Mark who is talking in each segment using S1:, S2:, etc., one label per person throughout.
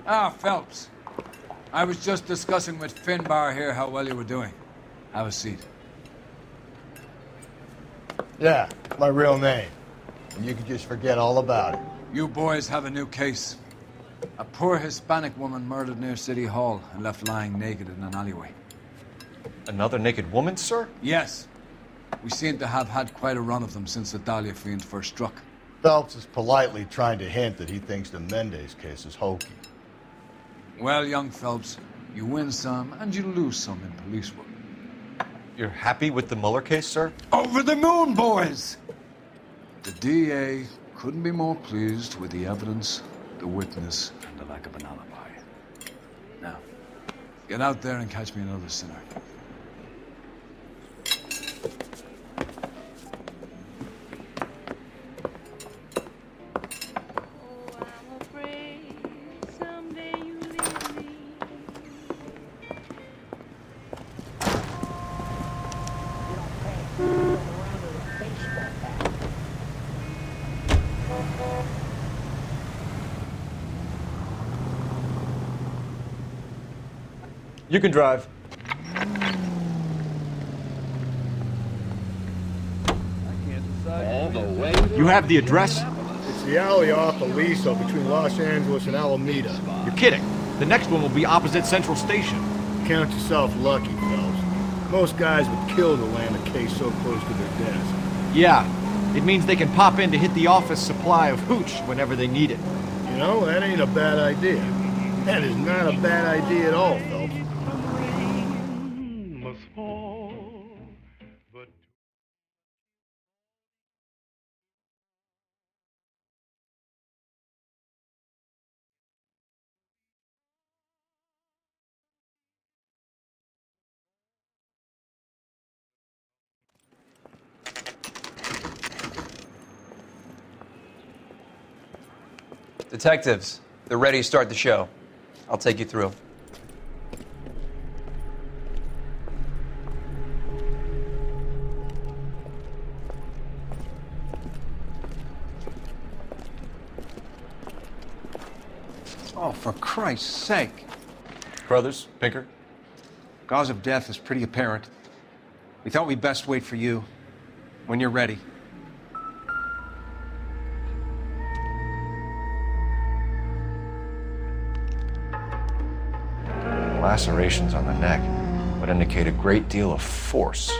S1: Ah, Phelps. I was just discussing with Finbar here how well you were doing. Have a seat.
S2: Yeah, my real name. And you can just forget all about it.
S1: You boys have a new case. A poor Hispanic woman murdered near City Hall and left lying naked in an alleyway.
S3: Another naked woman, sir?
S1: Yes. We seem to have had quite a run of them since the Dahlia fiend first struck.
S2: Phelps is politely trying to hint that he thinks the Mendez case is hokey.
S1: Well, young Phelps, you win some and you lose some in police work.
S3: You're happy with the Mueller case, sir?
S1: Over the moon, boys! The DA couldn't be more pleased with the evidence, the witness, and the lack of an alibi. Now, get out there and catch me another sinner.
S3: You can drive. You have the address?
S2: It's the alley off Aliso between Los Angeles and Alameda.
S3: You're kidding. The next one will be opposite Central Station.
S2: Count yourself lucky, Phelps. Most guys would kill to land a case so close to their desk.
S3: Yeah, it means they can pop in to hit the office supply of hooch whenever they need it.
S2: You know, that ain't a bad idea. That is not a bad idea at all, Phelps.
S4: Detectives, they're ready to start the show. I'll take you through.
S5: Oh, for Christ's sake.
S3: Brothers, Pinker?
S5: Cause of death is pretty apparent. We thought we'd best wait for you. When you're ready.
S3: Lacerations on the neck would indicate a great deal of force.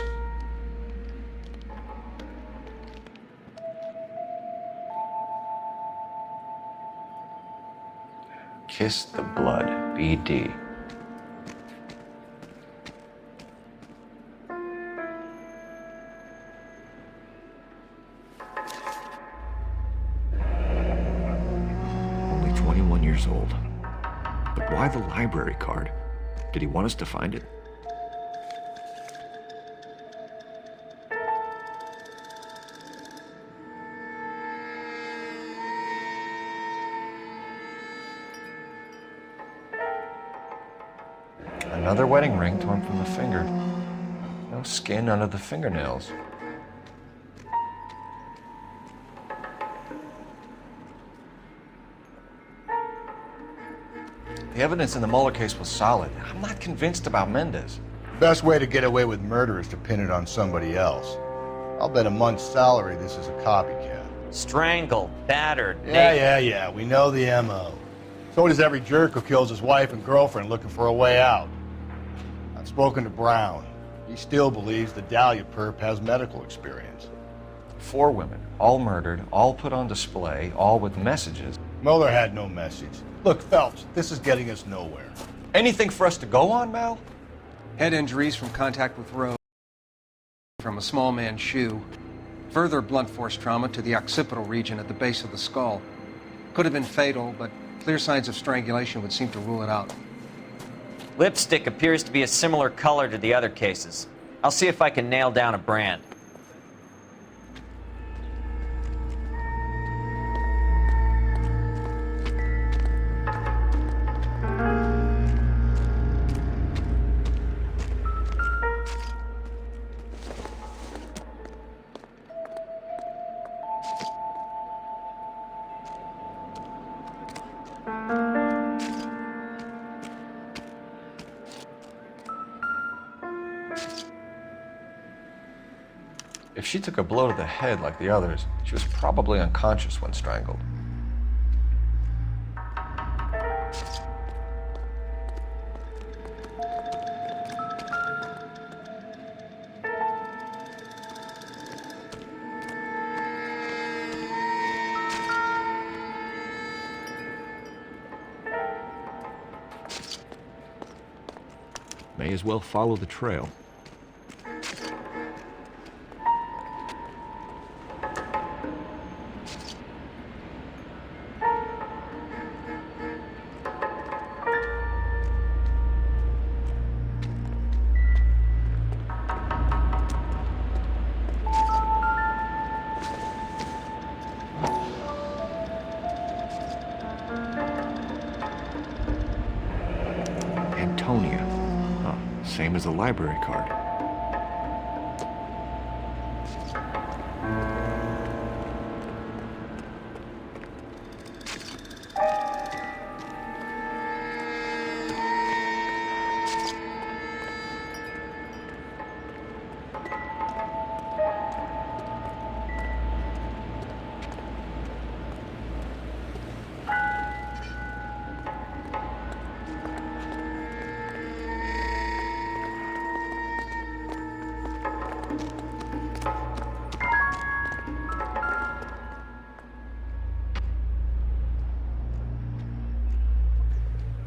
S3: Kiss the blood, BD. Only 21 years old. But why the library card? Did he want us to find it? Another wedding ring torn from the finger. No skin under the fingernails. The evidence in the Mueller case was solid. I'm not convinced about Mendez.
S2: Best way to get away with murder is to pin it on somebody else. I'll bet a month's salary this is a copycat.
S6: Strangled, battered,
S2: Yeah, we know the M.O. So does every jerk who kills his wife and girlfriend looking for a way out. I've spoken to Brown. He still believes the Dahlia perp has medical experience.
S3: 4 women, all murdered, all put on display, all with messages.
S2: Mueller had no message. Look, Phelps, this is getting us nowhere.
S3: Anything for us to go on, Mal?
S5: Head injuries from contact with road from a small man's shoe. Further blunt force trauma to the occipital region at the base of the skull. Could have been fatal, but clear signs of strangulation would seem to rule it out.
S6: Lipstick appears to be a similar color to the other cases. I'll see if I can nail down a brand.
S3: If she took a blow to the head like the others, she was probably unconscious when strangled. May as well follow the trail. Antonia. Huh, same as the library card.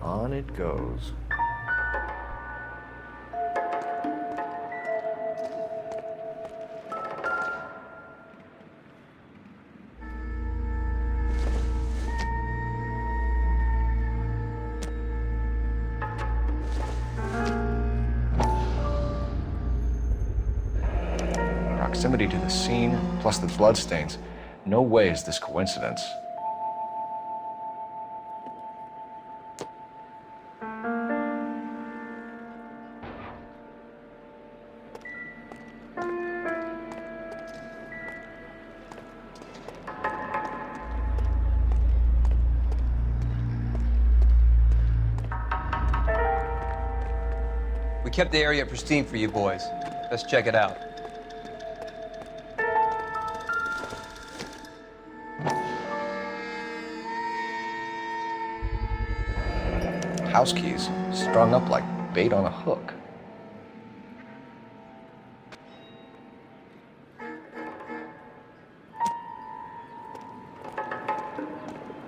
S3: On it goes. Proximity to the scene, plus the bloodstains. No way is this coincidence.
S4: We kept the area pristine for you boys. Let's check it out.
S3: House keys, strung up like bait on a hook.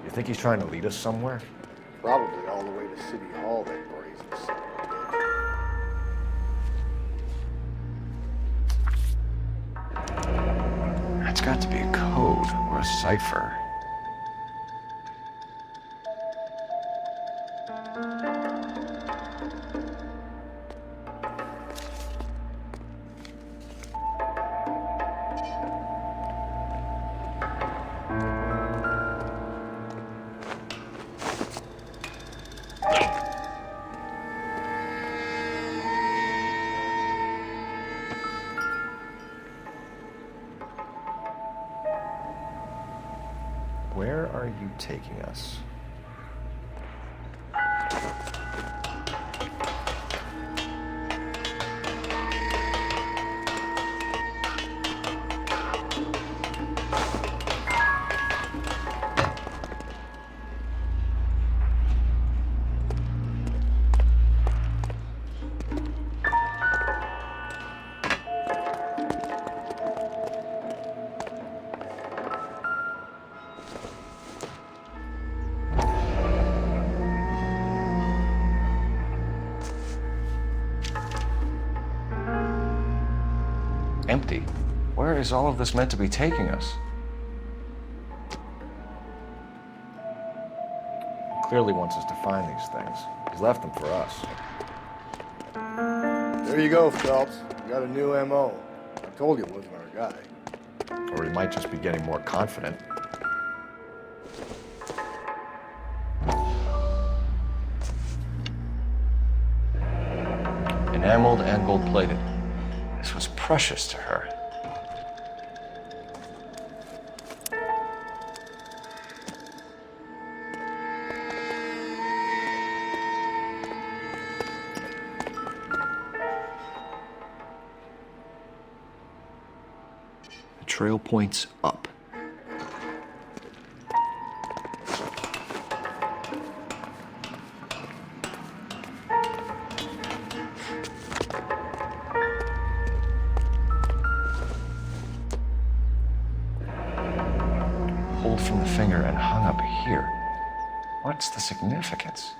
S3: You think he's trying to lead us somewhere?
S2: Probably all the way to City Hall, that brazen son of a bitch.
S3: That's got to be a code or a cipher. Where are you taking us? Empty. Where is all of this meant to be taking us? He clearly wants us to find these things. He's left them for us.
S2: There you go, Phelps. You got a new M.O. I told you it wasn't our guy.
S3: Or he might just be getting more confident. Enameled and gold-plated. This was precious to her. The trail points up.
S7: Pulled from the finger and hung up here. What's the significance?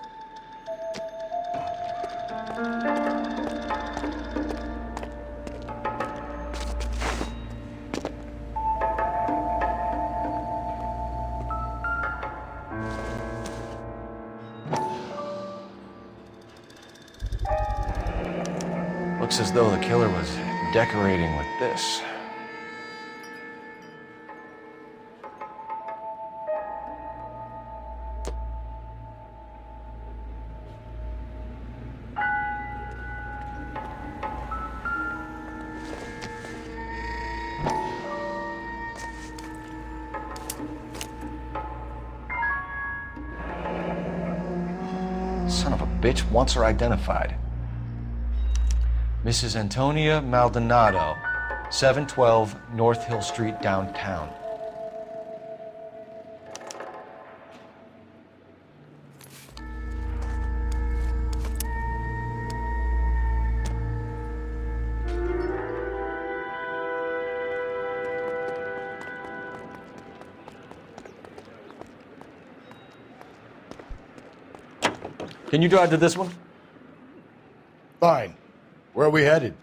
S7: Looks as though the killer was decorating with this. Son of a bitch wants her identified. Mrs. Antonia Maldonado, 712 North Hill Street, downtown. Can you drive to this one?
S2: Fine. Where are we headed?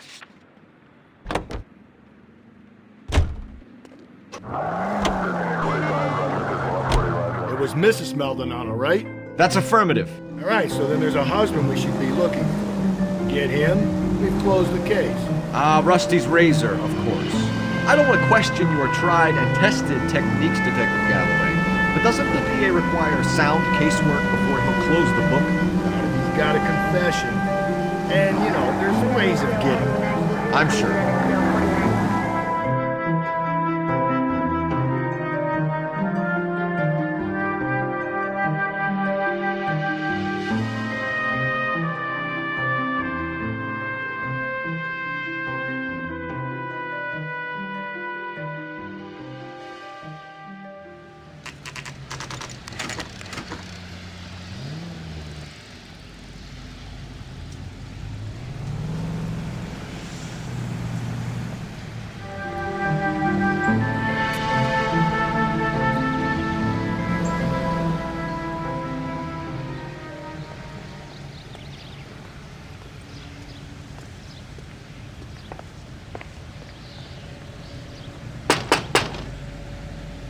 S2: It was Mrs. Maldonado, right?
S3: That's affirmative.
S2: All right, so then there's a husband we should be looking for. Get him, we've closed the case.
S3: Rusty's razor, of course. I don't want to question your tried and tested techniques, Detective Galloway. But doesn't the DA require sound casework before he'll close the book?
S2: He's got a confession. And, you know, there's ways of getting it.
S3: I'm sure.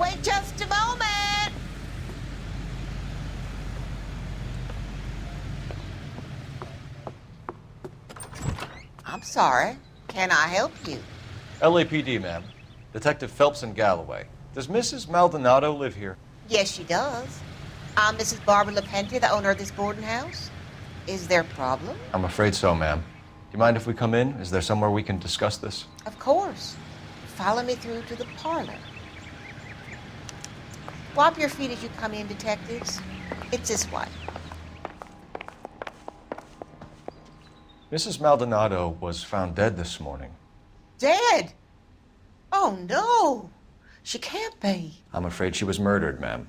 S8: Wait just a moment! I'm sorry. Can I help you?
S7: LAPD, ma'am. Detective Phelps and Galloway. Does Mrs. Maldonado live here?
S8: Yes, she does. I'm Mrs. Barbara LaPente, the owner of this boarding house. Is there a problem?
S7: I'm afraid so, ma'am. Do you mind if we come in? Is there somewhere we can discuss this?
S8: Of course. Follow me through to the parlor. Wipe your feet as you come in, detectives. It's this way.
S7: Mrs. Maldonado was found dead this morning.
S8: Dead? Oh, no. She can't be.
S7: I'm afraid she was murdered, ma'am.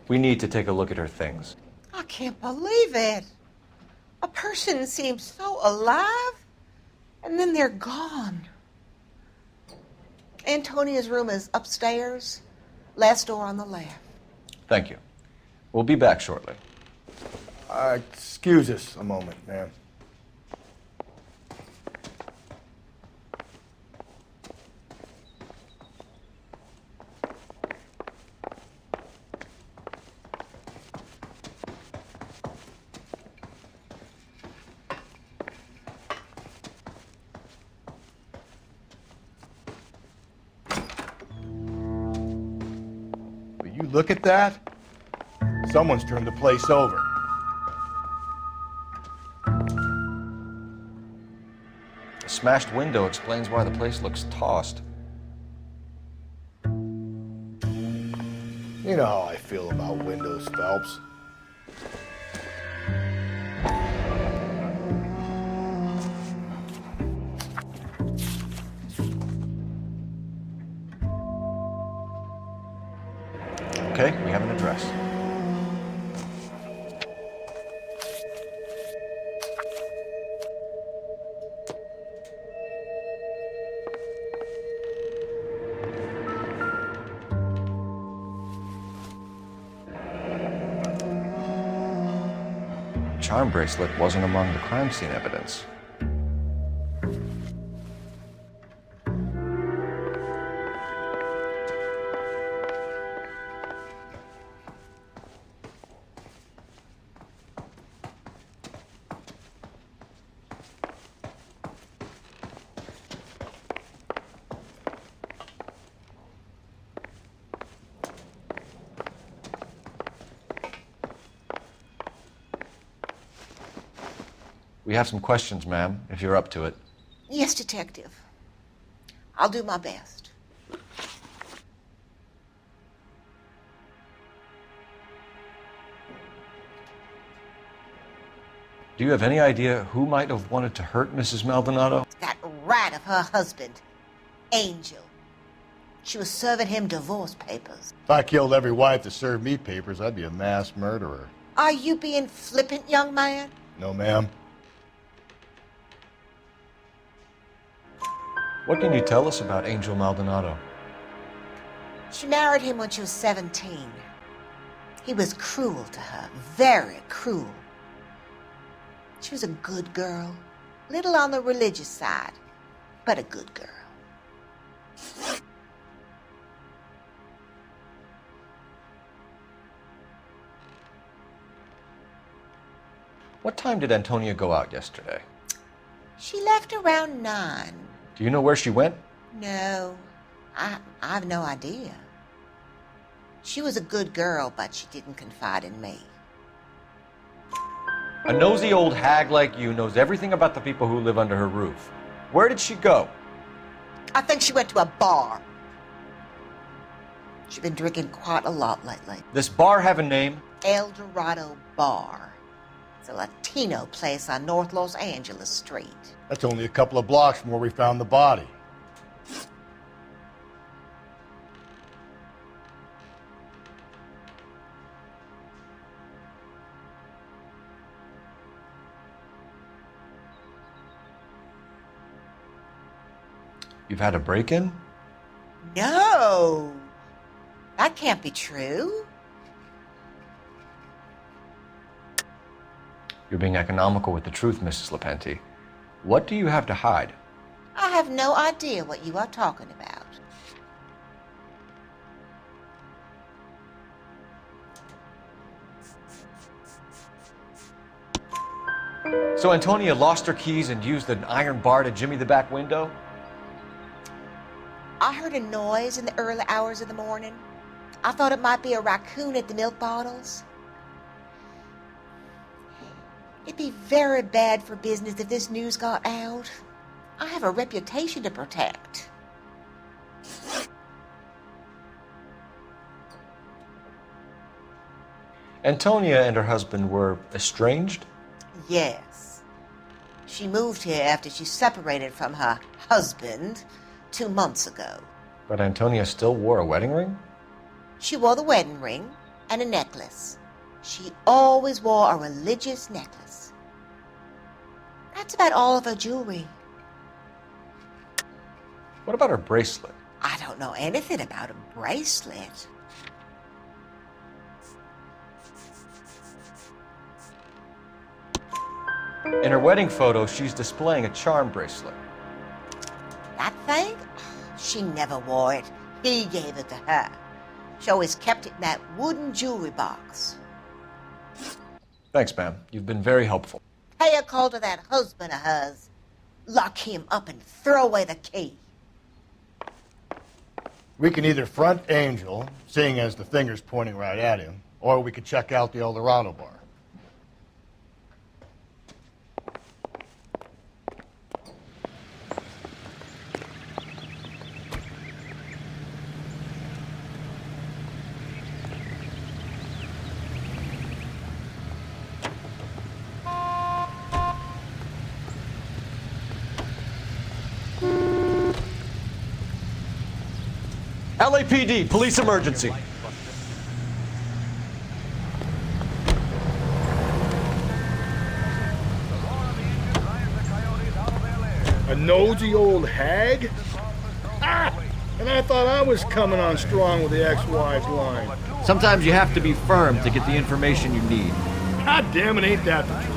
S7: We need to take a look at her things.
S8: I can't believe it. A person seems so alive, and then they're gone. Antonia's room is upstairs, last door on the left.
S7: Thank you. We'll be back shortly.
S2: Excuse us a moment, ma'am. Will you look at that? Someone's turned the place over.
S7: The smashed window explains why the place looks tossed.
S2: You know how I feel about windows, Phelps.
S7: Okay, we have an address. Charm bracelet wasn't among the crime scene evidence. We have some questions, ma'am, if you're up to it.
S8: Yes, Detective. I'll do my best.
S7: Do you have any idea who might have wanted to hurt Mrs. Maldonado?
S8: That rat of her husband, Angel. She was serving him divorce papers.
S2: If I killed every wife that served me papers, I'd be a mass murderer.
S8: Are you being flippant, young man?
S2: No, ma'am.
S7: What can you tell us about Angel Maldonado?
S8: She married him when she was 17. He was cruel to her, very cruel. She was a good girl, little on the religious side, but a good girl.
S7: What time did Antonia go out yesterday?
S8: She left around 9.
S7: Do you know where she went?
S8: No, I have no idea. She was a good girl, but she didn't confide in me.
S7: A nosy old hag like you knows everything about the people who live under her roof. Where did she go?
S8: I think she went to a bar. She's been drinking quite a lot lately.
S7: This bar have a name?
S8: El Dorado Bar. It's a Latino place on North Los Angeles Street.
S2: That's only a couple of blocks from where we found the body.
S7: You've had a break-in?
S8: No, that can't be true.
S7: You're being economical with the truth, Mrs. Lepenti. What do you have to hide?
S8: I have no idea what you are talking about.
S7: So Antonia lost her keys and used an iron bar to jimmy the back window?
S8: I heard a noise in the early hours of the morning. I thought it might be a raccoon at the milk bottles. It'd be very bad for business if this news got out. I have a reputation to protect.
S7: Antonia and her husband were estranged?
S8: Yes. She moved here after she separated from her husband 2 months ago.
S7: But Antonia still wore a wedding ring?
S8: She wore the wedding ring and a necklace. She always wore a religious necklace. That's about all of her jewelry.
S7: What about her bracelet?
S8: I don't know anything about a bracelet.
S7: In her wedding photo, she's displaying a charm bracelet.
S8: That thing? She never wore it. He gave it to her. She always kept it in that wooden jewelry box.
S7: Thanks, ma'am. You've been very helpful.
S8: Pay a call to that husband of hers. Lock him up and throw away the key.
S2: We can either front Angel, seeing as the finger's pointing right at him, or we could check out the El Dorado bar.
S3: LAPD, police emergency.
S2: nosy old hag? Ah! And I thought I was coming on strong with the ex-wives line.
S3: Sometimes you have to be firm to get the information you need.
S2: God damn it, ain't that the truth?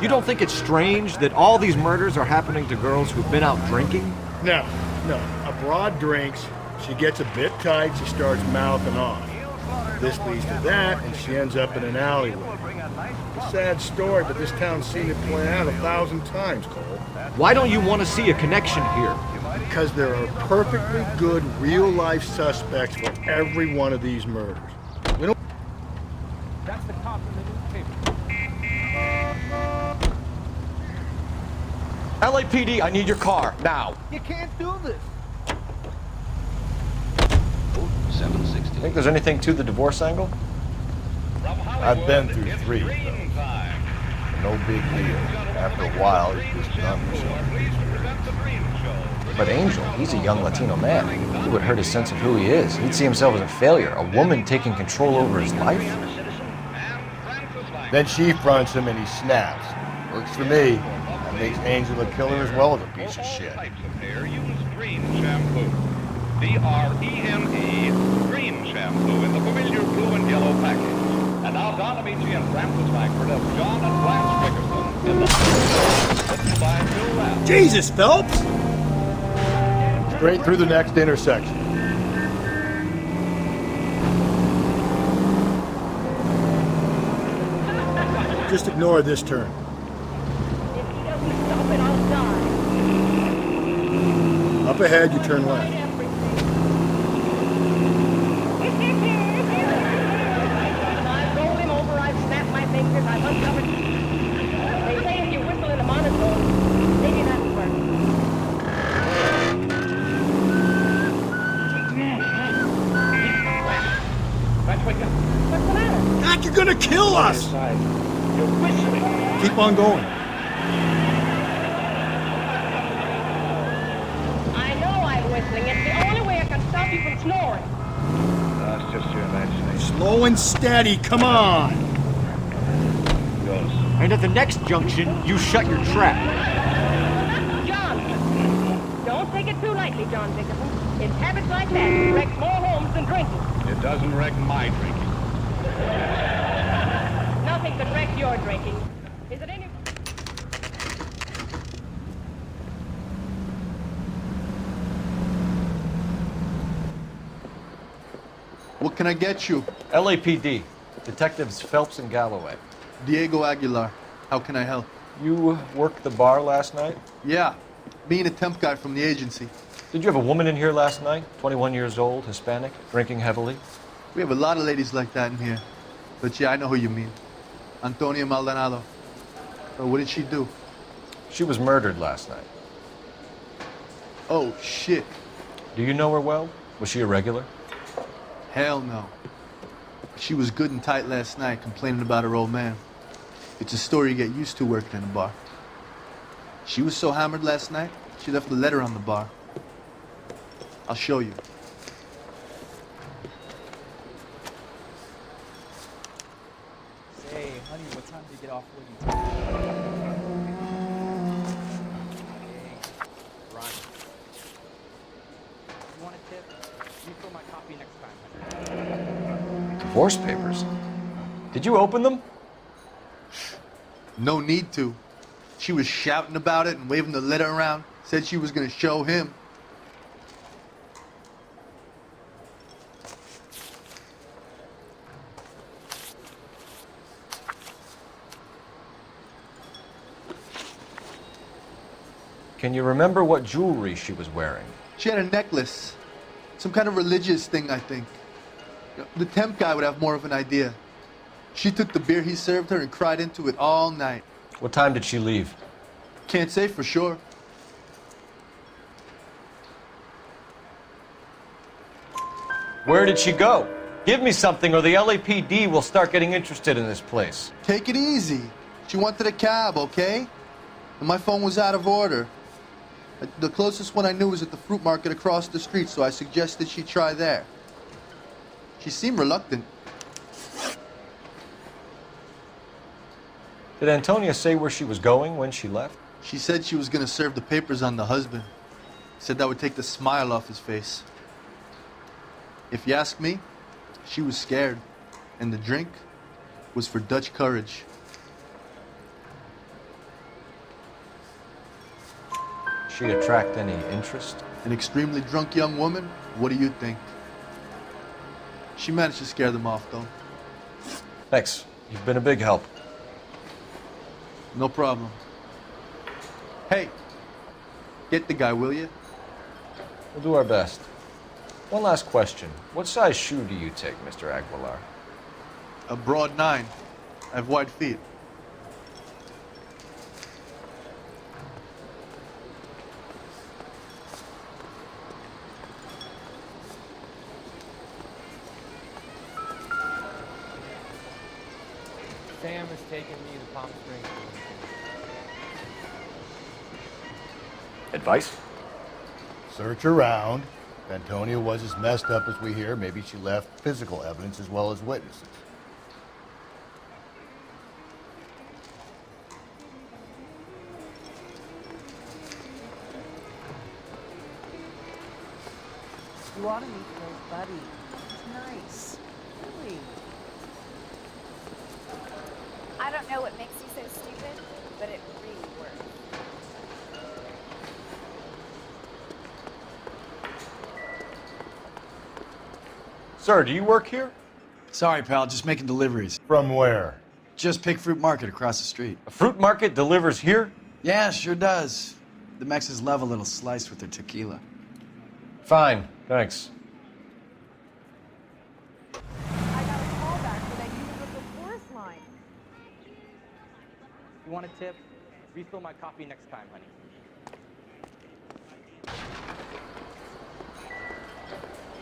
S3: You don't think it's strange that all these murders are happening to girls who've been out drinking?
S2: No. A broad drinks, she gets a bit tight, she starts mouthing off. This leads to that, and she ends up in an alleyway. A sad story, but this town's seen it play out 1,000 times, Cole.
S3: Why don't you want to see a connection here?
S2: Because there are perfectly good real-life suspects for every one of these murders. We don't...
S9: That's the cop in the newspaper.
S7: LAPD, I need your car, now.
S9: You can't do this.
S7: Think there's anything to the divorce angle?
S2: I've been through 3 of those. No big deal. After a while, you just numb yourself.
S7: But Angel, he's a young Latino man. It would hurt his sense of who he is. He'd see himself as a failure, a woman taking control over his life.
S2: Then she fronts him and he snaps. Works for me. That makes Angel a killer as well as a piece of shit.
S10: D-R-E-N-E, green shampoo in the familiar blue and yellow package. And now Don Amici and Francis Langford of John and Blanche Nickerson in the written by Bill Rapp.
S2: Jesus, Phelps! Straight through the next intersection. Just ignore this turn.
S11: If he doesn't stop it, I'll die.
S2: Up ahead, you turn left.
S11: I've rolled him over, I've snapped my fingers, I've uncovered. They say if you whistle in a monotone, maybe that'll work.
S10: What's the
S11: matter?
S2: God, you're gonna kill us!
S10: You're whistling.
S2: Keep on going.
S11: I know I'm whistling. It's the only way I can stop you from snoring.
S10: That's just your imagination.
S2: Slow and steady, come on!
S10: Goes.
S3: And at the next junction, you shut your trap.
S11: John! Don't take it too lightly, John Dickerson. It's habits like that that wreck more homes than drinking.
S10: It doesn't wreck my drinking.
S11: Nothing could wreck your drinking. Is it any...
S12: What can I get you?
S7: LAPD, Detectives Phelps and Galloway.
S12: Diego Aguilar. How can I help?
S7: You worked the bar last night?
S12: Yeah, me and a temp guy from the agency.
S7: Did you have a woman in here last night? 21 years old, Hispanic, drinking heavily?
S12: We have a lot of ladies like that in here. But yeah, I know who you mean. Antonia Maldonado. What did she do?
S7: She was murdered last night.
S12: Oh, shit.
S7: Do you know her well? Was she a regular?
S12: Hell no. She was good and tight last night, complaining about her old man. It's a story you get used to working in a bar. She was so hammered last night, she left a letter on the bar. I'll show you.
S9: Say, honey, what time did you get off work? Run. You want a tip? You fill my copy next time.
S7: Divorce papers? Did you open them?
S12: No need to. She was shouting about it and waving the letter around. Said she was gonna show him.
S7: Can you remember what jewelry she was wearing?
S12: She had a necklace. Some kind of religious thing, I think. The temp guy would have more of an idea. She took the beer he served her and cried into it all night.
S7: What time did she leave?
S12: Can't say for sure.
S7: Where did she go? Give me something or the LAPD will start getting interested in this place.
S12: Take it easy. She wanted a cab, okay? And my phone was out of order. The closest one I knew was at the fruit market across the street, so I suggested she try there. She seemed reluctant.
S7: Did Antonia say where she was going when she left?
S12: She said she was gonna serve the papers on the husband. Said that would take the smile off his face. If you ask me, she was scared. And the drink was for Dutch courage.
S7: She attract any interest?
S12: An extremely drunk young woman? What do you think? She managed to scare them off, though.
S7: Thanks. You've been a big help.
S12: No problem. Hey, get the guy, will you?
S7: We'll do our best. One last question. What size shoe do you take, Mr. Aguilar?
S12: A broad 9. I have wide feet.
S9: Sam has taken me to Palm Springs.
S7: Advice?
S2: Search around. If Antonia was as messed up as we hear, maybe she left physical evidence as well as witnesses.
S8: You ought to meet Phil's buddy. He's nice. Really.
S13: I don't know what makes you so stupid, but it really works.
S7: Sir, do you work here?
S1: Sorry, pal, just making deliveries.
S2: From where?
S1: Just Pig Fruit Market across the street.
S7: A fruit market delivers here?
S1: Yeah, sure does. The Mexes love a little slice with their tequila.
S7: Fine, thanks.
S11: I got a call back that I needed with the forest line.
S9: You want a tip? Refill my coffee next time, honey.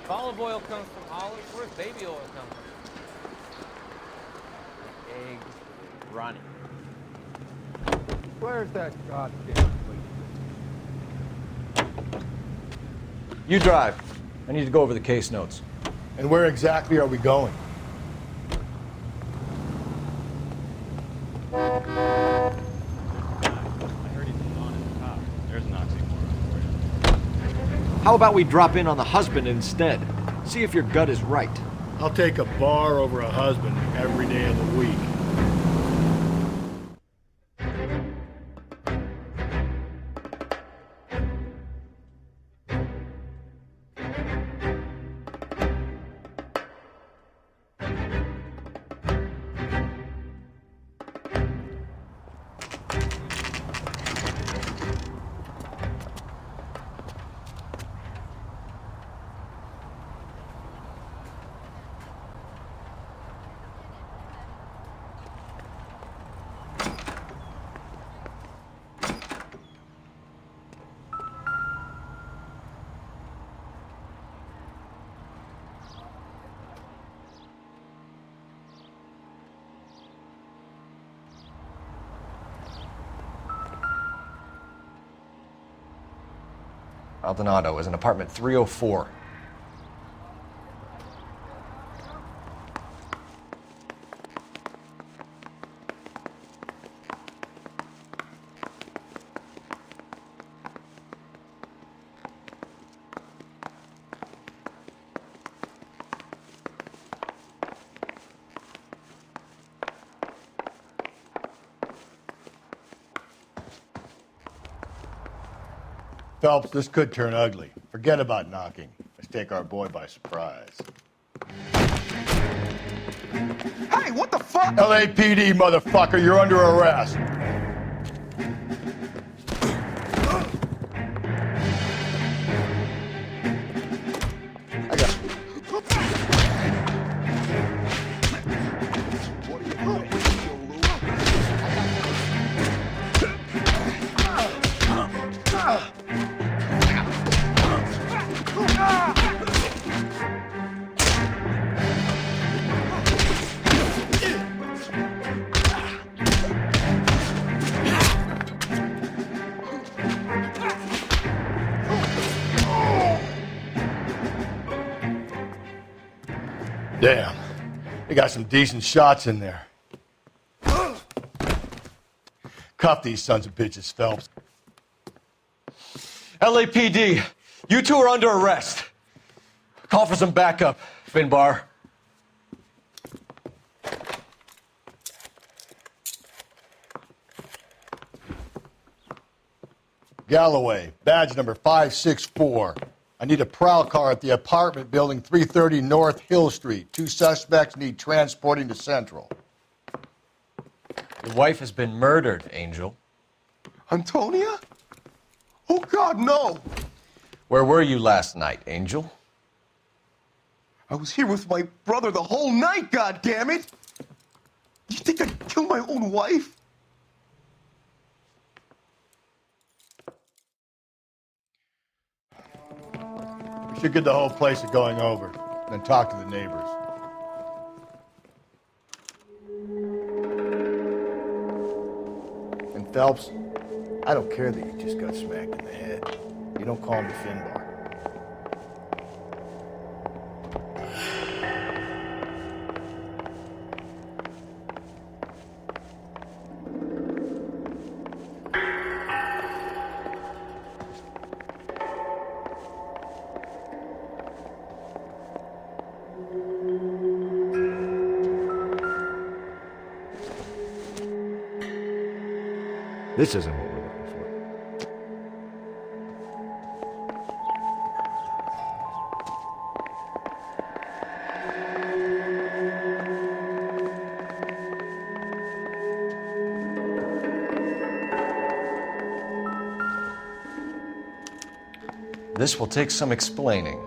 S9: If olive oil comes from olives, where's baby oil come from? Eggs, Ronnie.
S14: Where's that goddamn place?
S7: You drive. I need to go over the case notes.
S2: And where exactly are we going?
S10: I heard he's an honest cop. There's an oxymoron for you.
S3: How about we drop in on the husband instead? See if your gut is right.
S2: I'll take a bar over a husband every day of the week.
S7: Maldonado is in apartment 304.
S2: Phelps, this could turn ugly. Forget about knocking. Let's take our boy by surprise.
S14: Hey, what the fuck?
S2: LAPD, motherfucker, you're under arrest. Damn, they got some decent shots in there. Cuff these sons of bitches, Phelps.
S7: LAPD, you two are under arrest. Call for some backup, Finbar.
S2: Galloway, badge number 564. I need a prowl car at the apartment building 330 North Hill Street. 2 suspects need transporting to Central.
S7: Your wife has been murdered, Angel.
S14: Antonia? Oh, God, no!
S7: Where were you last night, Angel?
S14: I was here with my brother the whole night, goddammit! You think I'd kill my own wife?
S2: We should get the whole place a going over, then talk to the neighbors. And Phelps, I don't care that you just got smacked in the head. You don't call me Finbar.
S3: This isn't what we're looking for.
S7: This will take some explaining.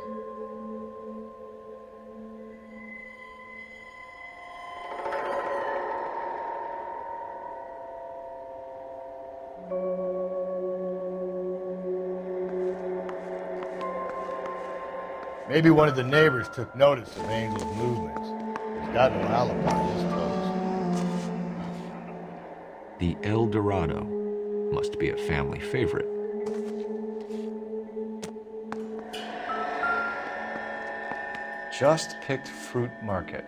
S2: Maybe one of the neighbors took notice of Angel's movements. He's got no alibi, this toast.
S3: The El Dorado must be a family favorite.
S7: Just picked fruit market.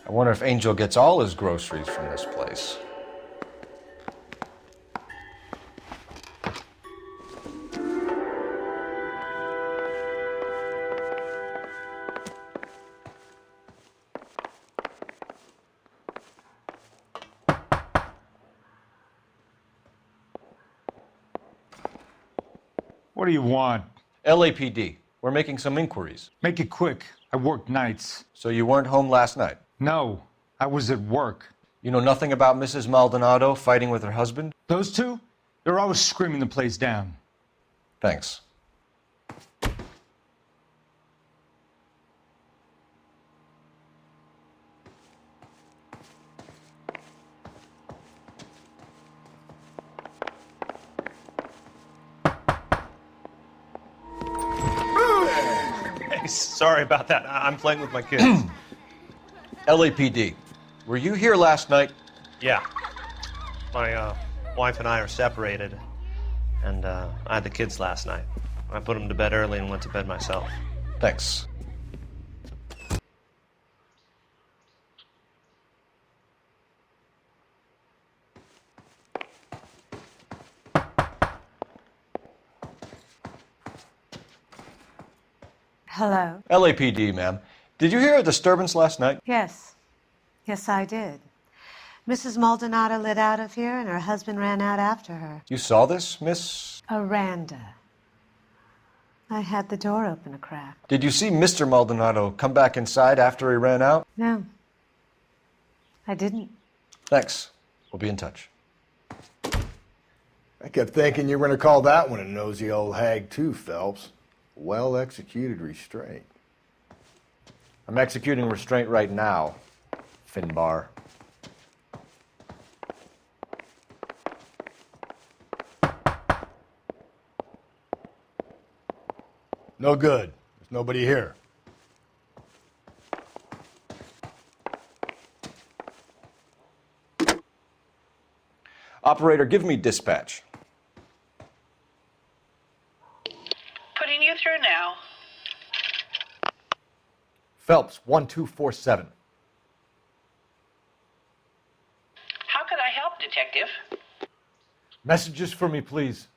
S7: I wonder if Angel gets all his groceries from this place.
S15: What do you want?
S7: LAPD. We're making some inquiries.
S15: Make it quick. I work nights.
S7: So you weren't home last night?
S15: No, I was at work.
S7: You know nothing about Mrs. Maldonado fighting with her husband?
S15: Those two? They're always screaming the place down.
S7: Thanks.
S16: Sorry about that. I'm playing with my kids.
S7: LAPD. Were you here last night?
S16: Yeah. My wife and I are separated, and I had the kids last night. I put them to bed early and went to bed myself.
S7: Thanks.
S8: Hello?
S7: LAPD, ma'am. Did you hear a disturbance last night?
S8: Yes. Yes, I did. Mrs. Maldonado lit out of here, and her husband ran out after her.
S7: You saw this, Miss?
S8: Aranda. I had the door open a crack.
S7: Did you see Mr. Maldonado come back inside after he ran out?
S8: No. I didn't.
S7: Thanks. We'll be in touch.
S2: I kept thinking you were going to call that one a nosy old hag too, Phelps. Well-executed restraint.
S7: I'm executing restraint right now, Finbar.
S2: No good. There's nobody here.
S7: Operator, give me dispatch.
S17: Putting you through now.
S7: Phelps, 1247.
S15: Messages for me, please.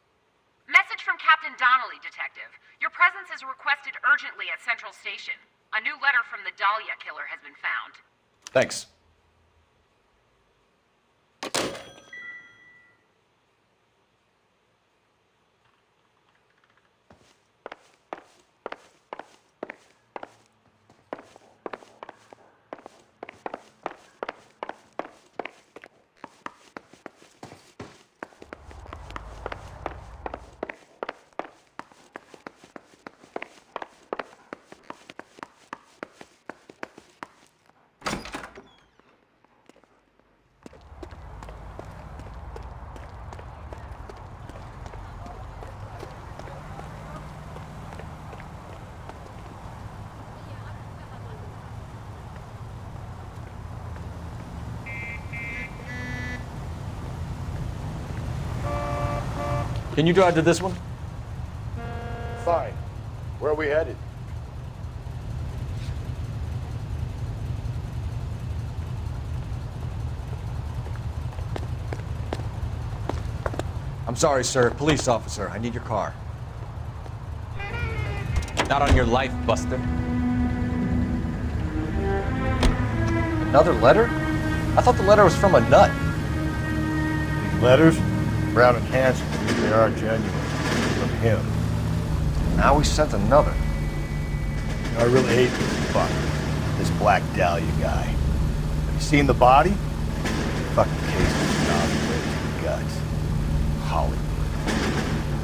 S18: Message from Captain Donnelly, Detective. Your presence is requested urgently at Central Station. A new letter from the Dahlia killer has been found.
S7: Thanks. Can you drive to this one?
S2: Fine. Where are we headed?
S7: I'm sorry, sir. Police officer, I need your car. Not on your life, Buster. Another letter? I thought the letter was from a nut.
S2: These letters? Brown and Hanson believe they are genuine. From him.
S7: Now he sent another.
S2: You know, I really hate this fuck. This Black Dahlia guy. Have you seen the body? Fucking case is not the guts. Hollywood.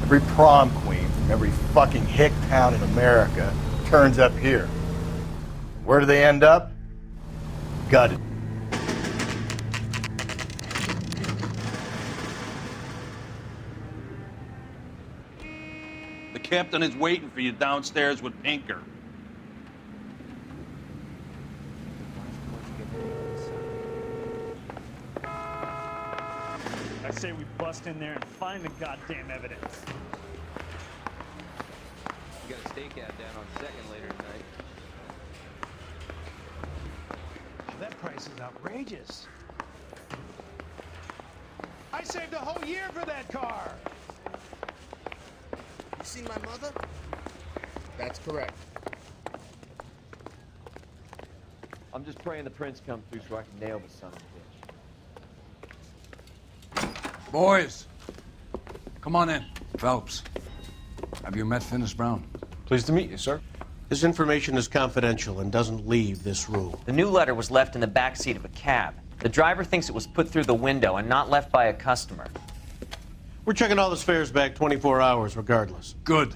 S2: Every prom queen from every fucking hick town in America turns up here. Where do they end up? Gutted.
S19: The captain is waiting for you downstairs with Pinker.
S20: I say we bust in there and find the goddamn evidence.
S4: You got a stakeout down on 2nd later tonight.
S20: That price is outrageous. I saved a whole year for that car.
S21: You seen my mother? That's correct.
S7: I'm just praying the prince comes through so I can nail the son of a bitch.
S1: Boys, come on in. Phelps, have you met Finis Brown?
S7: Pleased to meet you, sir.
S21: This information is confidential and doesn't leave this room.
S6: The new letter was left in the back seat of a cab. The driver thinks it was put through the window and not left by a customer.
S21: We're checking all this fares back 24 hours regardless.
S1: Good.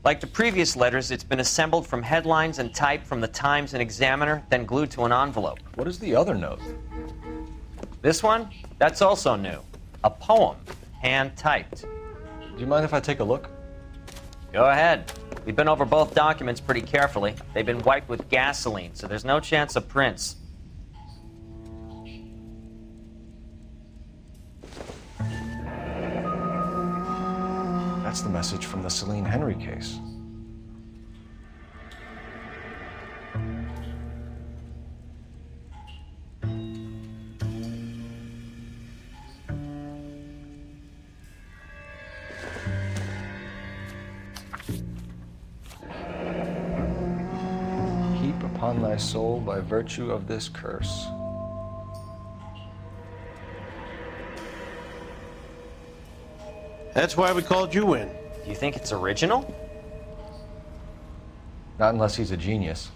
S6: Like the previous letters, it's been assembled from headlines and typed from the Times and Examiner, then glued to an envelope.
S7: What is the other note?
S6: This one? That's also new. A poem, hand-typed.
S7: Do you mind if I take a look?
S6: Go ahead. We've been over both documents pretty carefully. They've been wiped with gasoline, so there's no chance of prints.
S7: That's the message from the Celine Henry case. Heap upon thy soul by virtue of this curse.
S21: That's why we called you in.
S6: Do you think it's original?
S7: Not unless he's a genius.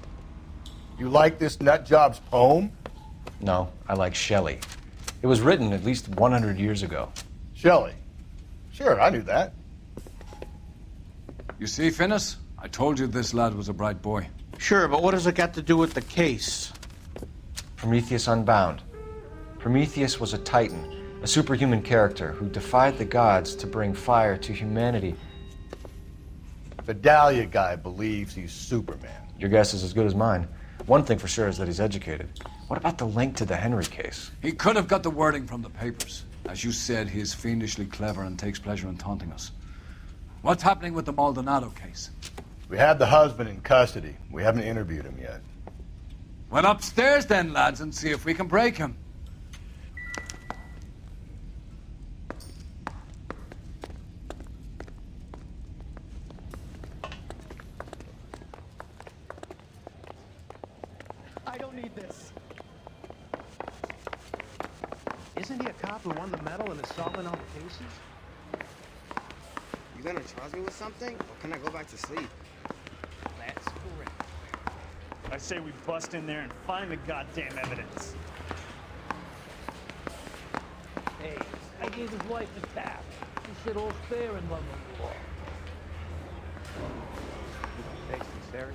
S2: You like this nutjob's poem?
S7: No, I like Shelley. It was written at least 100 years ago.
S2: Shelley? Sure, I knew that.
S1: You see, Finis? I told you this lad was a bright boy.
S21: Sure, but what has it got to do with the case?
S7: Prometheus Unbound. Prometheus was a titan, a superhuman character who defied the gods to bring fire to humanity.
S2: The Dahlia guy believes he's Superman.
S7: Your guess is as good as mine. One thing for sure is that he's educated. What about the link to the Henry case?
S1: He could have got the wording from the papers. As you said, he is fiendishly clever and takes pleasure in taunting us. What's happening with the Maldonado case?
S2: We had the husband in custody. We haven't interviewed him yet.
S1: Well, upstairs then, lads, and see if we can break him.
S14: this.
S5: Isn't he a cop who won the medal and is solving all the cases?
S22: You gonna charge me with something, or can I go back to sleep?
S5: That's correct. I say we bust in there and find the goddamn evidence.
S9: Hey, I gave his wife a tap. He said all's fair in love and war.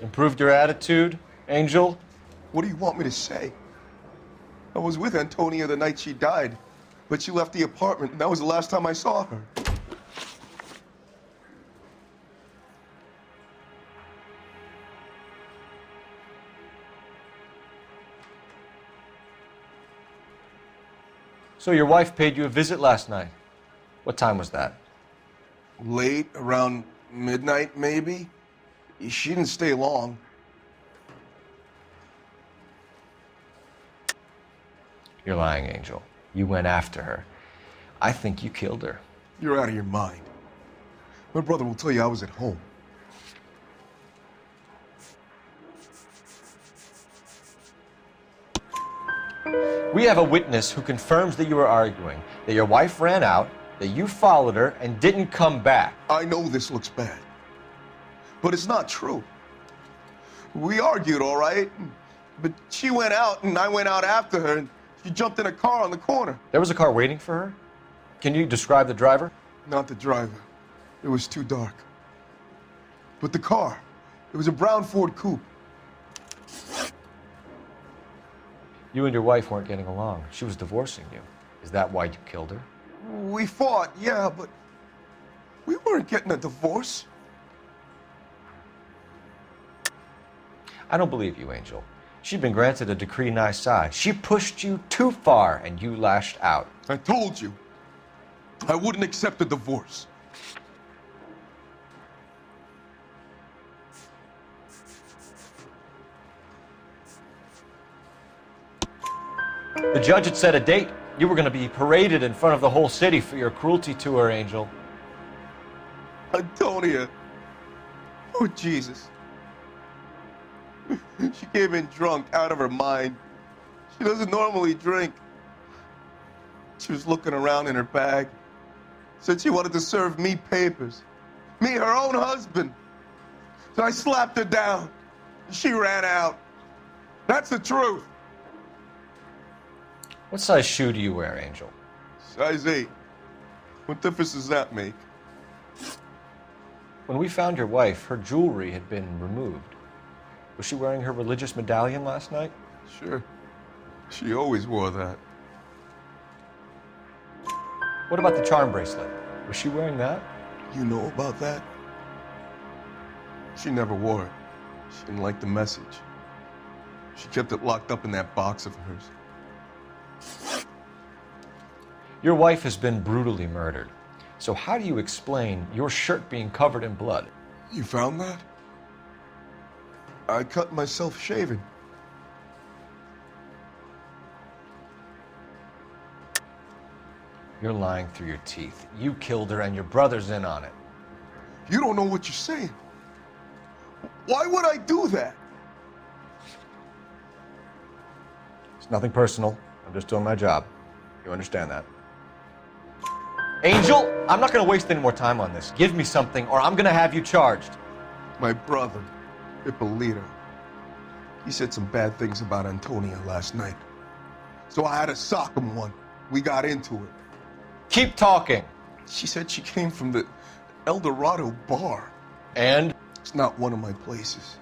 S7: Improved your attitude, Angel?
S14: What do you want me to say? I was with Antonia the night she died, but she left the apartment, and that was the last time I saw her.
S7: So your wife paid you a visit last night. What time was that?
S14: Late, around midnight, maybe? She didn't stay long.
S7: You're lying, Angel. You went after her. I think you killed her.
S14: You're out of your mind. My brother will tell you I was at home.
S7: We have a witness who confirms that you were arguing, that your wife ran out, that you followed her and didn't come back.
S14: I know this looks bad, but it's not true. We argued, all right, but she went out and I went out after her, and she jumped in a car on the corner.
S7: There was a car waiting for her? Can you describe the driver?
S14: Not the driver. It was too dark. But the car, it was a brown Ford coupe.
S7: You and your wife weren't getting along. She was divorcing you. Is that why you killed her?
S14: We fought, yeah, but we weren't getting a divorce.
S7: I don't believe you, Angel. She'd been granted a decree nisi. She pushed you too far and you lashed out.
S14: I told you, I wouldn't accept a divorce.
S7: The judge had set a date. You were going to be paraded in front of the whole city for your cruelty to her, Angel.
S14: Antonia. Oh, Jesus. She came in drunk, out of her mind. She doesn't normally drink. She was looking around in her bag. Said she wanted to serve me papers. Me, her own husband. So I slapped her down. She ran out. That's the truth.
S7: What size shoe do you wear, Angel?
S14: Size 8. What difference does that make?
S7: When we found your wife, her jewelry had been removed. Was she wearing her religious medallion last night?
S14: Sure. She always wore that.
S7: What about the charm bracelet? Was she wearing that?
S14: You know about that? She never wore it. She didn't like the message. She kept it locked up in that box of hers.
S7: Your wife has been brutally murdered. So how do you explain your shirt being covered in blood?
S14: You found that? I cut myself shaving.
S7: You're lying through your teeth. You killed her and your brother's in on it.
S14: You don't know what you're saying. Why would I do that?
S7: It's nothing personal. I'm just doing my job. You understand that? Angel, I'm not going to waste any more time on this. Give me something or I'm going to have you charged.
S14: My brother, Ippolito, he said some bad things about Antonia last night. So I had to sock him one. We got into it.
S7: Keep talking.
S14: She said she came from the El Dorado bar.
S7: And?
S14: It's not one of my places.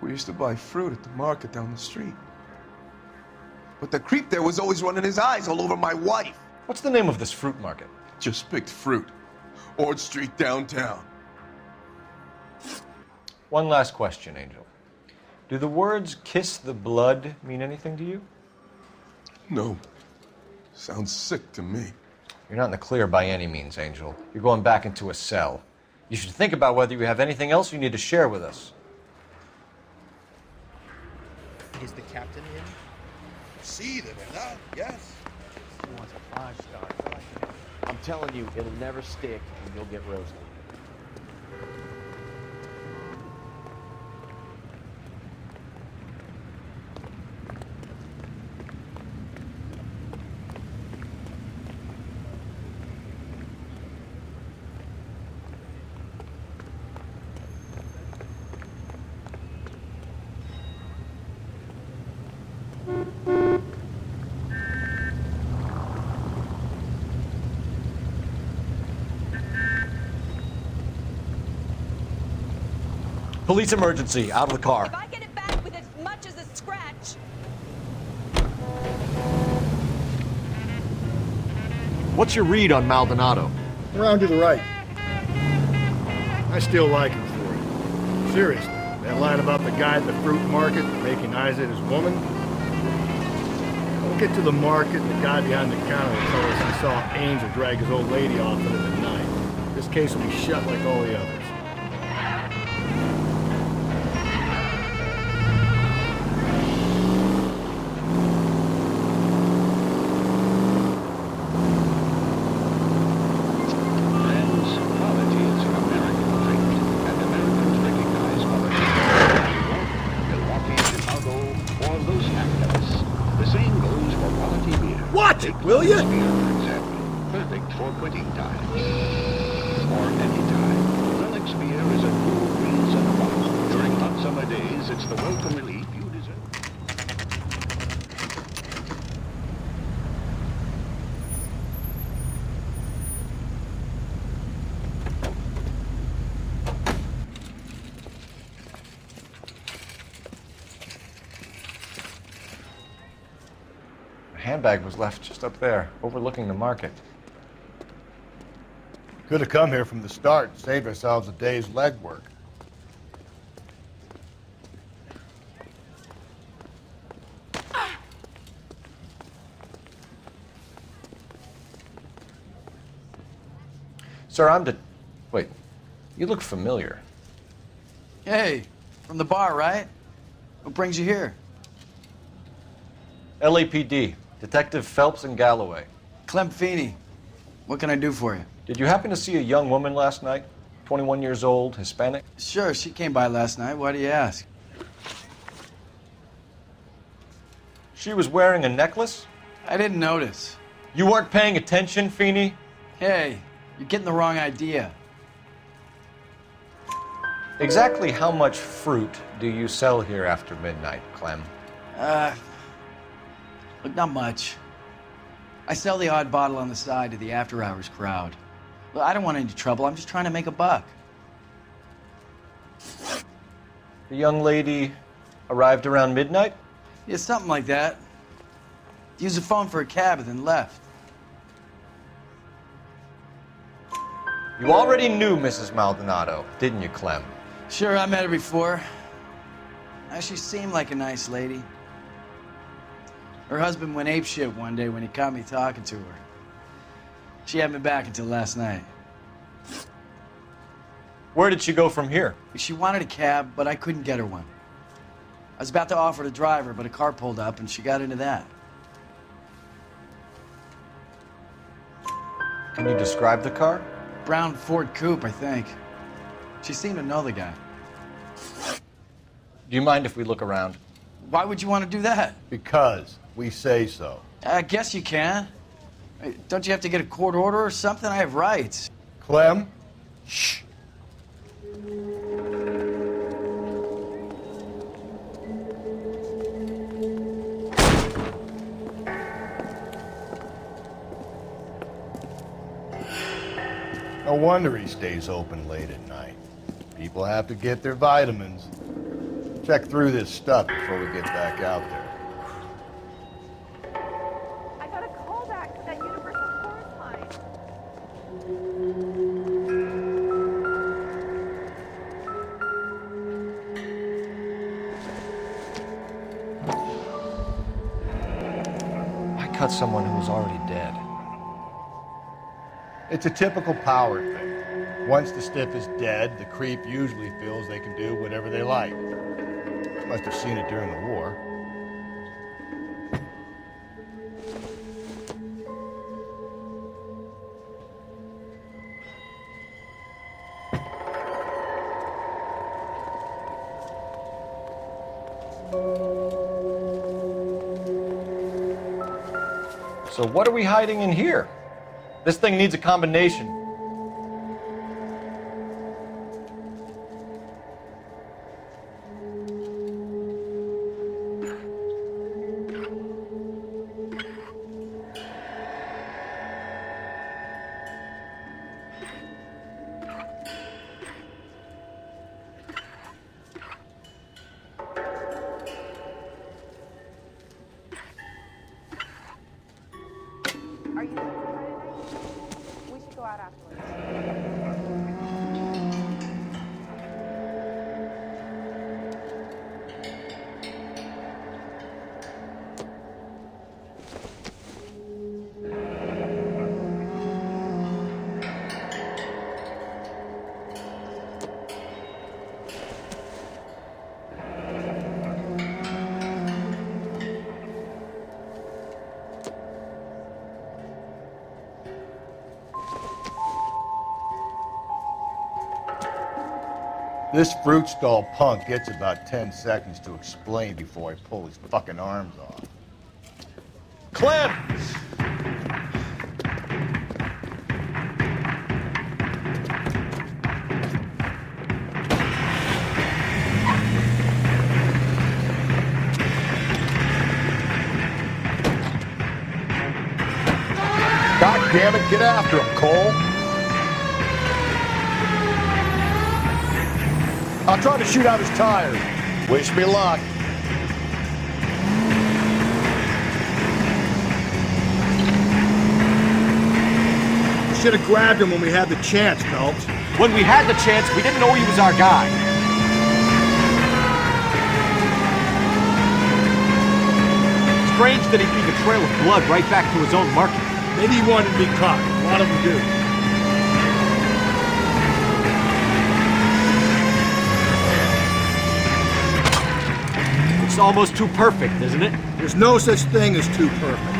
S14: We used to buy fruit at the market down the street. But the creep there was always running his eyes all over my wife.
S7: What's the name of this fruit market?
S14: Just picked fruit. Ord Street downtown.
S7: One last question, Angel. Do the words kiss the blood mean anything to you?
S14: No. Sounds sick to me.
S7: You're not in the clear by any means, Angel. You're going back into a cell. You should think about whether you have anything else you need to share with us.
S22: Is the captain in?
S14: Sí, de verdad, yes.
S5: She wants a 5-star.
S23: I'm telling you, it'll never stick and you'll get roasted.
S3: Police emergency. Out of the car.
S11: If I get it back with as much as a scratch.
S3: What's your read on Maldonado?
S2: Around to the right. I still like him for it. Seriously, that line about the guy at the fruit market making Isaac his woman. We'll get to the market and the guy behind the counter will tell us he saw Angel drag his old lady off into the night. This case will be shut like all the others.
S10: Watch it, will you?
S12: Perfect for quitting times. Or any time. Relics beer is a cool breeze in a bottle. During hot summer days, it's the welcome relief you deserve.
S7: The handbag was left just up there, overlooking the market.
S2: Could have come here from the start and saved ourselves a day's legwork.
S7: Sir, Wait, you look familiar.
S13: Hey, from the bar, right? What brings you here?
S7: LAPD, Detective Phelps and Galloway.
S13: Clem Feeney. What can I do for you?
S7: Did you happen to see a young woman last night? 21 years old, Hispanic?
S13: Sure, she came by last night. Why do you ask?
S7: She was wearing a necklace?
S13: I didn't notice.
S7: You weren't paying attention, Feeney?
S13: Hey, you're getting the wrong idea.
S7: Exactly how much fruit do you sell here after midnight, Clem?
S13: Look, not much. I sell the odd bottle on the side to the after-hours crowd. Look, I don't want any trouble. I'm just trying to make a buck.
S7: The young lady arrived around midnight?
S13: Yeah, something like that. Used the phone for a cab and then left.
S7: You already knew Mrs. Maldonado, didn't you, Clem?
S13: Sure, I met her before. She seemed like a nice lady. Her husband went apeshit one day when he caught me talking to her. She had me back until last night.
S7: Where did she go from here?
S13: She wanted a cab, but I couldn't get her one. I was about to offer to drive her, but a car pulled up and she got into that.
S7: Can you describe the car?
S13: Brown Ford Coupe, I think. She seemed to know the guy.
S7: Do you mind if we look around?
S13: Why would you want to do that?
S2: Because we say so.
S13: I guess you can. Don't you have to get a court order or something? I have rights.
S2: Clem? Shh. No wonder he stays open late at night. People have to get their vitamins. Check through this stuff before we get back out there.
S11: I got a call back to that Universal Chorus line.
S7: I cut someone who was already dead.
S2: It's a typical power thing. Once the stiff is dead, the creep usually feels they can do whatever they like. Must have seen it during the war.
S7: So what are we hiding in here? This thing needs a combination.
S2: This fruit stall punk gets about 10 seconds to explain before I pull his fucking arms off.
S3: Clem!
S2: God damn it, get after him, Cole. I'll try to shoot out his tires. Wish me luck. Should have grabbed him when we had the chance, Phelps.
S3: When we had the chance, we didn't know he was our guy. Strange that he'd leave a trail of blood right back to his own market.
S2: Maybe he wanted to be caught. A lot of them do.
S3: It's almost too perfect, isn't it?
S2: There's no such thing as too perfect.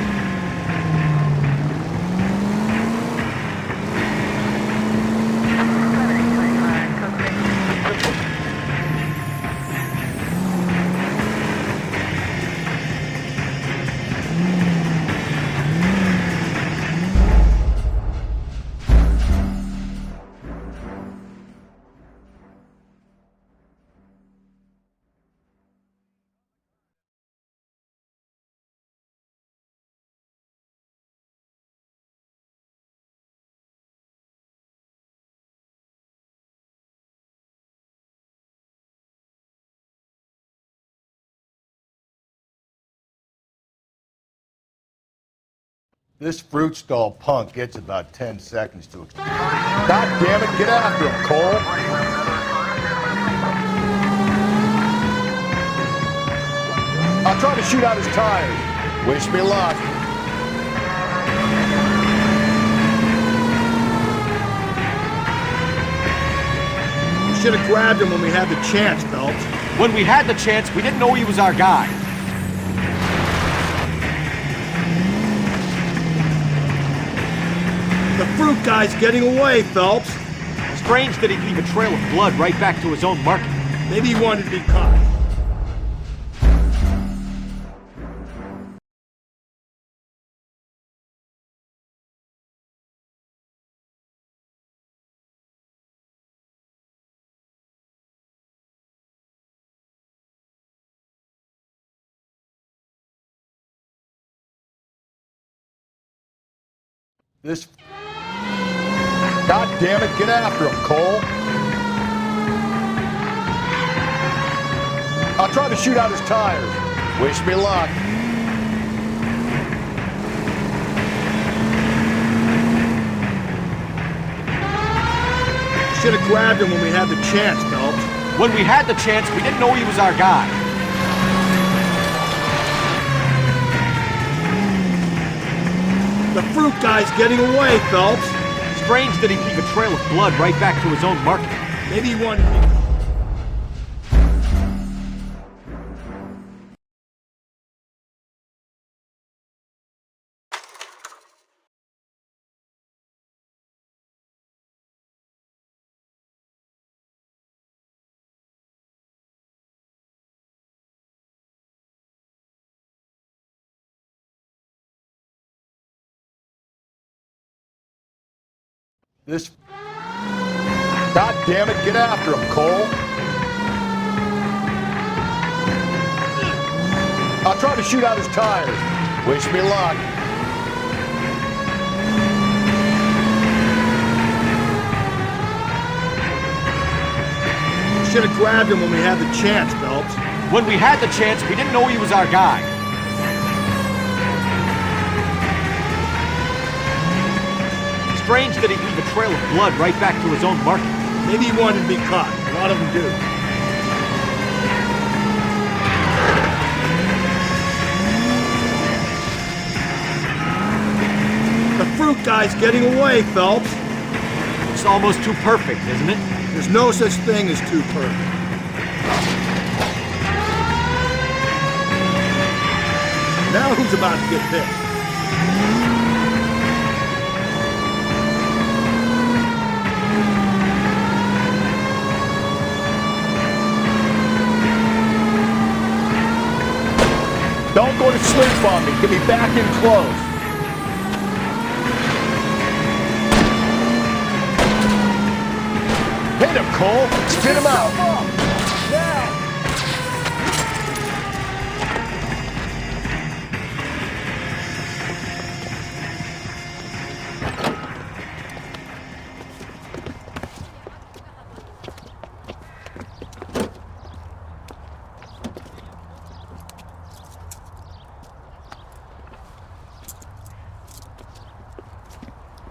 S2: This fruit stall punk gets about 10 seconds to explain. God damn it, get after him, Cole. I'll try to shoot out his tires. Wish me luck. We should have grabbed him when we had the chance, Phelps.
S3: When we had the chance, we didn't know he was our guy.
S2: The fruit guy's getting away, Phelps.
S3: Strange that he'd leave a trail of blood right back to his own market.
S2: Maybe he wanted to be caught. This... God damn it, get after him, Cole. I'll try to shoot out his tires. Wish me luck. Should have grabbed him when we had the chance, Phelps.
S3: When we had the chance, we didn't know he was our guy.
S2: The fruit guy's getting away, Phelps.
S3: Strange that he'd leave a trail of blood right back to his own market.
S2: Maybe he wanted to be... This... God damn it, get after him, Cole. I'll try to shoot out his tires. Wish me luck. Should have grabbed him when we had the chance, Phelps.
S3: When we had the chance, we didn't know he was our guy. Strange that he'd leave a trail of blood right back to his own market.
S2: Maybe he wanted to be caught. A lot of them do. The fruit guy's getting away, Phelps.
S3: It's almost too perfect, isn't it?
S2: There's no such thing as too perfect. Now who's about to get hit?
S21: sleep on me. Get me back in close.
S2: Hit him, Cole. Spit him out.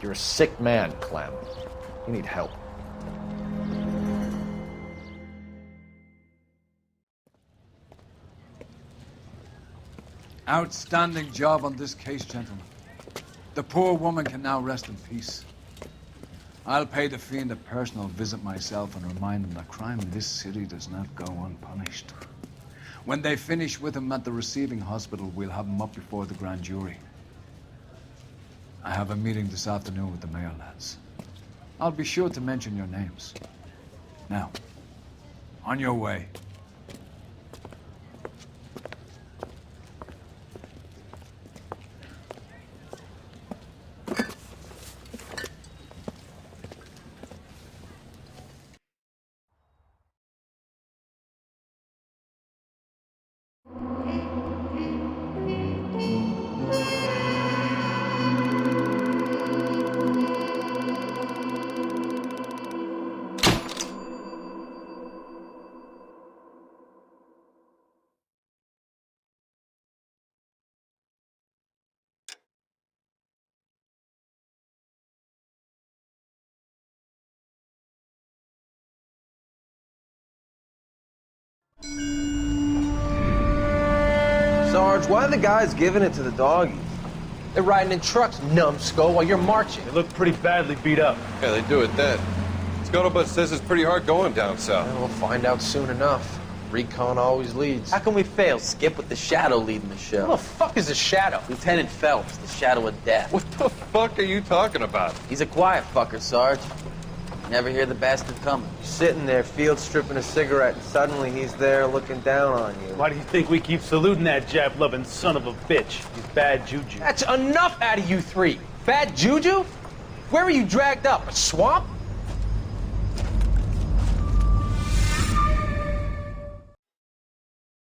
S3: You're a sick man, Clem. You need help.
S1: Outstanding job on this case, gentlemen. The poor woman can now rest in peace. I'll pay the fiend a personal visit myself and remind him that crime in this city does not go unpunished. When they finish with him at the receiving hospital, we'll have him up before the grand jury. I have a meeting this afternoon with the mayor lads. I'll be sure to mention your names. Now, on your way.
S23: Sarge, why are the guys giving it to the doggies? They're riding in trucks, numbskull, while you're marching.
S21: They look pretty badly beat up.
S8: Yeah, they do it then. Scuttlebutt says it's pretty hard going down south.
S23: We'll find out soon enough. Recon always leads.
S4: How can we fail, Skip, with the Shadow leading the show?
S23: Who the fuck is a Shadow?
S4: Lieutenant Phelps, the Shadow of Death.
S8: What the fuck are you talking about?
S4: He's a quiet fucker, Sarge. Never hear the bastard coming.
S23: Sitting there, field stripping a cigarette, and suddenly he's there looking down on you.
S21: Why do you think we keep saluting that Jap-loving son of a bitch? He's bad juju.
S23: That's enough out of you three. Bad juju? Where were you dragged up? A swamp?